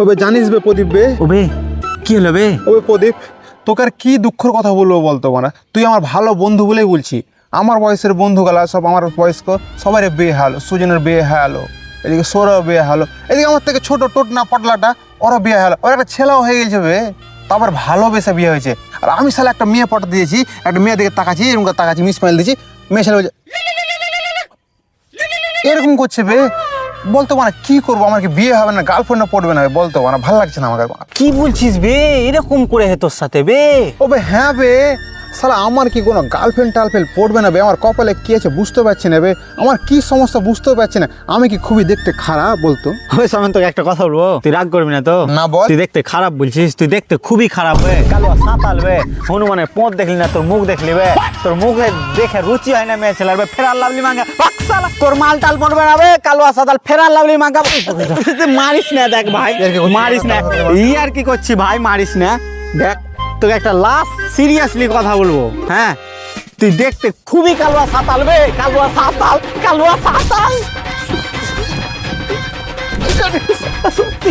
ওবে জানিস বে প্রদীপ বে, ওবে কি হলো বে? ওবে প্রদীপ, তোকে আর কি দুঃখের কথা বলবো বলতো না, তুই আমার ভালো বন্ধু বলেই বলছি। আমার বয়সের বন্ধুগুলা সব আমার বয়স্ক, সবাই বিয়ে হলো। সুজনের বিয়ে হলো, এদিকে সৌরভ বিয়ে হলো, এদিকে আমার থেকে ছোট টোটনা পটলাটা ওরা বিয়ে হলো, ওর একটা ছেলেও হয়ে গেছে বে, তারপর ভালোবেসে বিয়ে হয়েছে। আর আমি সালে একটা মেয়ে পটা দিয়েছি, একটা মেয়ে দিকে তাকাচ্ছি, এরকম করে তাকাচ্ছি, মিস মাইল দিয়েছি, মেয়ে ছেলে বলছে এরকম করছে বে। বলতো না কি করবো, আমার কি বিয়ে হবে না, গার্লফ্রেন্ডও পড়বে না, বলতো না, ভালো লাগছে না আমাকে। কি বলছিস বে? এরকম করে হে তোর সাথে বে? ও বে হ্যাঁ বে, সালা আমার কি কোনো গার্লফ্রেন্ড টার্লফ্রেন্ড পড়বে না বে? আমার কপালে কি আছে বুঝতে পারছি না বে, আমার কি সমস্যা বুঝতেও পারছি না। আমি কি খুবই দেখতে খারাপ বলতো? ওই সামনে তোকে একটা কথা বলবো, তুই রাগ করবি না তো? না বল। তুই দেখতে খারাপ বলছিস, তুই দেখতে খুবই খারাপ বে। কালো সাঁতাল বে, হনুমানের পোঁত দেখলি না, তোর মুখ দেখলি বে, তোর মুখে দেখে রুচি হয় না মেয়ে ছেলের বে। ফেরার লাভলি মাঙ্গা বাকসালা, তোর মাল টাল পড়বে না বে। কালো সাঁতাল ফেরার লাভলি মাঙ্গা। মারিস না দেখ ভাই, মারিস না, ই আর কি করছি ভাই, মারিস না। দেখ তোকে একটা লাস্ট সিরিয়াসলি কথা বলবো, হ্যাঁ তুই দেখতে খুবই কালুয়া সাঁতাল বে, কালুয়া সাঁতাল, কালুয়া সাঁতাল। সত্যি